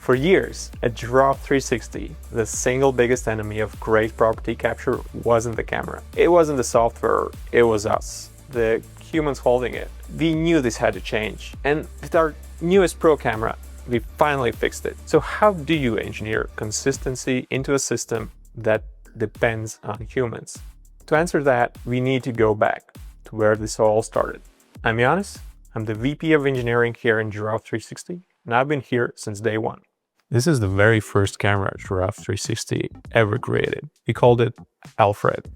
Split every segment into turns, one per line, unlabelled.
For years, at Giraffe360, the single biggest enemy of great property capture wasn't the camera. It wasn't the software, it was us, the humans holding it. We knew this had to change, and with our newest Pro camera, we finally fixed it. So how do you engineer consistency into a system that depends on humans? To answer that, we need to go back to where this all started. I'm Jānis, I'm the VP of Engineering here in Giraffe360, and I've been here since day one. This is the very first camera Giraffe360 ever created. We called it Alfred.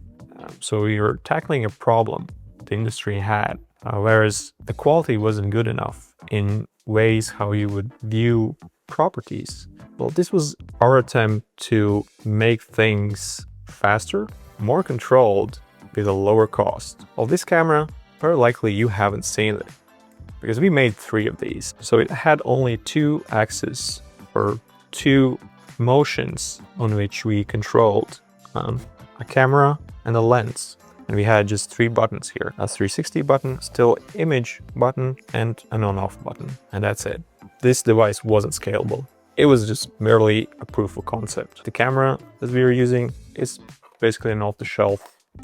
So we were tackling a problem the industry had, whereas the quality wasn't good enough in ways how you would view properties. Well, this was our attempt to make things faster, more controlled, with a lower cost. Well, this camera, very likely you haven't seen it, because we made 3 of these. So it had only 2 axes, or 2 motions on which we controlled a camera and a lens. And we had just 3 buttons here: a 360 button, still image button, and an on-off button. And that's it. This device wasn't scalable. It was just merely a proof of concept. The camera that we were using is basically an off-the-shelf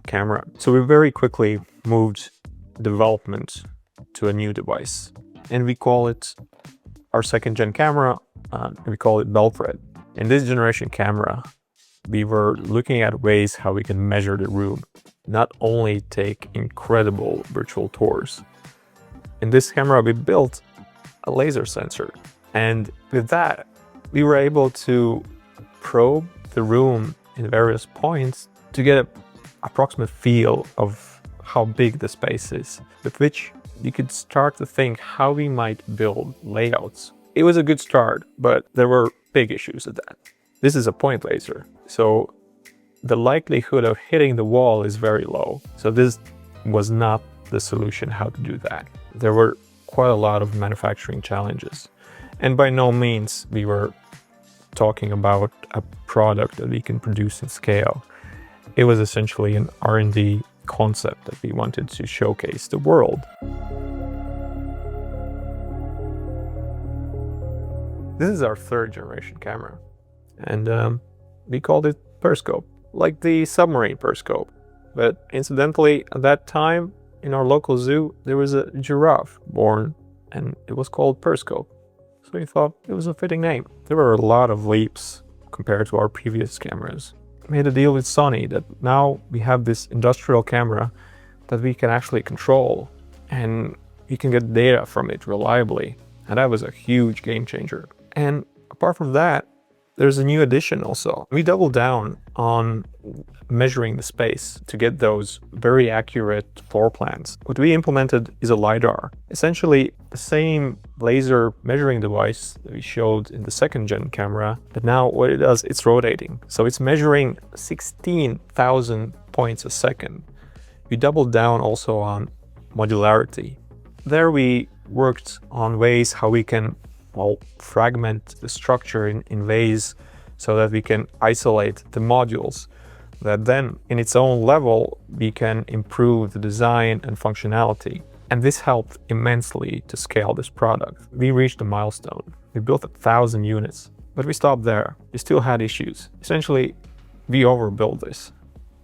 camera. So we very quickly moved development to a new device. And we call it our 2nd-gen camera. We call it Alfred. In this generation camera, we were looking at ways how we can measure the room, not only take incredible virtual tours. In this camera, we built a laser sensor. And with that, we were able to probe the room in various points to get an approximate feel of how big the space is, with which you could start to think how we might build layouts. It was a good start, but there were big issues with that. This is a point laser, so the likelihood of hitting the wall is very low. So this was not the solution how to do that. There were quite a lot of manufacturing challenges. And by no means we were talking about a product that we can produce at scale. It was essentially an R&D concept that we wanted to showcase the world. This is our 3rd generation camera, and we called it Periscope, like the submarine periscope. But incidentally, at that time, in our local zoo, there was a giraffe born, and it was called Periscope. So we thought it was a fitting name. There were a lot of leaps compared to our previous cameras. We made a deal with Sony that now we have this industrial camera that we can actually control, and we can get data from it reliably. And that was a huge game changer. And apart from that, there's a new addition also. We doubled down on measuring the space to get those very accurate floor plans. What we implemented is a LiDAR, essentially the same laser measuring device that we showed in the 2nd-gen camera, but now what it does, it's rotating. So it's measuring 16,000 points a second. We doubled down also on modularity. There we worked on ways how we can fragment the structure in ways so that we can isolate the modules, that then in its own level we can improve the design and functionality. And this helped immensely to scale this product. We reached a milestone. We built 1,000 units, but we stopped there. We still had issues. Essentially, we overbuilt this.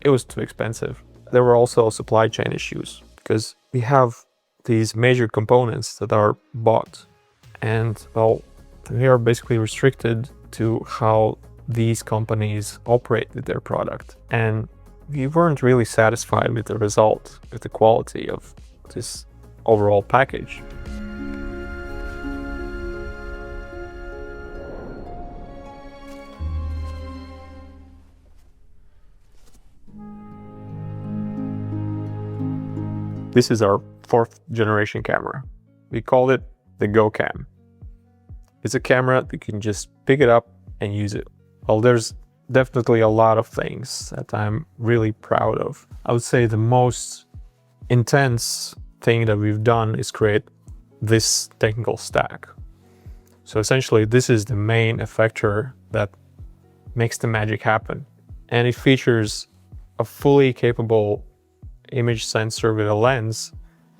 It was too expensive. There were also supply chain issues, because we have these major components that are bought, and well, we are basically restricted to how these companies operate with their product. And we weren't really satisfied with the result, with the quality of this overall package. This is our 4th generation camera. We called it the Go Cam. It's a camera that you can just pick it up and use it. Well, there's definitely a lot of things that I'm really proud of. I would say the most intense thing that we've done is create this technical stack. So essentially, this is the main effector that makes the magic happen. And it features a fully capable image sensor with a lens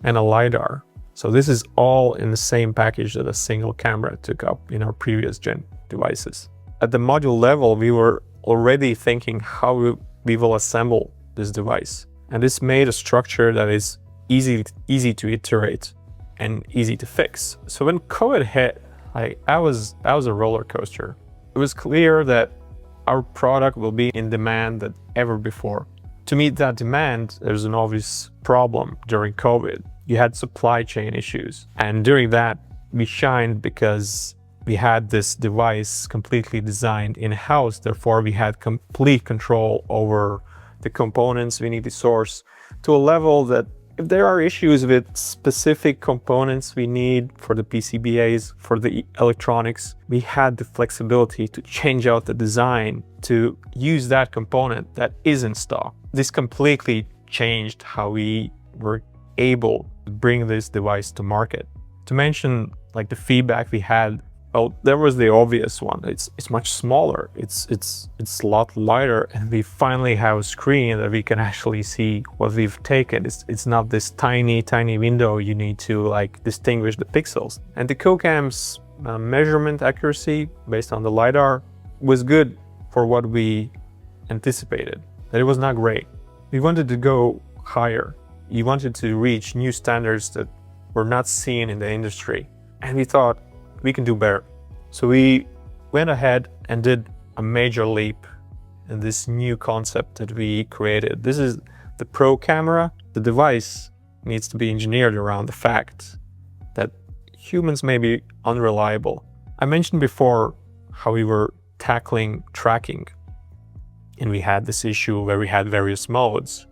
and a LiDAR. So this is all in the same package that a single camera took up in our previous gen. devices. At the module level, we were already thinking how we will assemble this device. And this made a structure that is easy to iterate and easy to fix. So when COVID hit, that was a roller coaster. It was clear that our product will be in demand than ever before. To meet that demand, there's an obvious problem during COVID. You had supply chain issues. And during that, we shined because we had this device completely designed in-house. Therefore, we had complete control over the components we need to source to a level that if there are issues with specific components we need for the PCBAs, for the electronics, we had the flexibility to change out the design to use that component that is in stock. This completely changed how we were able to bring this device to market. To mention like the feedback we had, well, there was the obvious one. It's much smaller. It's a lot lighter, and we finally have a screen that we can actually see what we've taken. It's not this tiny window you need to like distinguish the pixels. And the CoCam's measurement accuracy based on the LiDAR was good for what we anticipated. That it was not great. We wanted to go higher. We wanted to reach new standards that were not seen in the industry, and we thought we can do better. So we went ahead and did a major leap in this new concept that we created. This is the Pro Camera. The device needs to be engineered around the fact that humans may be unreliable. I mentioned before how we were tackling tracking, and we had this issue where we had various modes.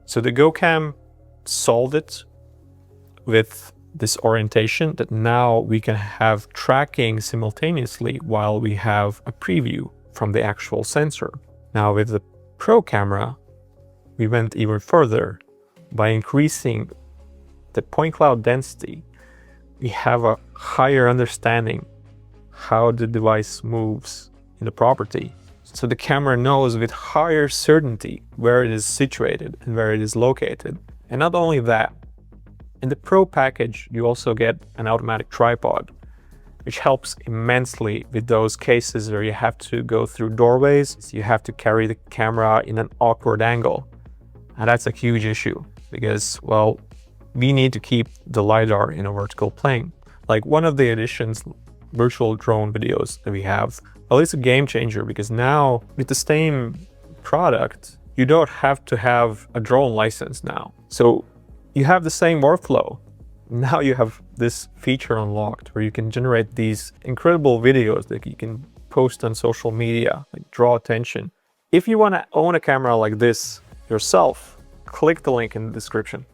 So the GoCam solved it with this orientation that now we can have tracking simultaneously while we have a preview from the actual sensor. Now with the Pro Camera, we went even further by increasing the point cloud density. We have a higher understanding how the device moves in the property. So the camera knows with higher certainty where it is situated and where it is located. And not only that, in the Pro package, you also get an automatic tripod, which helps immensely with those cases where you have to go through doorways. You have to carry the camera in an awkward angle. And that's a huge issue because, well, we need to keep the LiDAR in a vertical plane. Like one of the additions, virtual drone videos that we have, well, it's a game changer because now with the same product, you don't have to have a drone license now. So you have the same workflow. Now you have this feature unlocked where you can generate these incredible videos that you can post on social media, like draw attention. If you want to own a camera like this yourself, click the link in the description.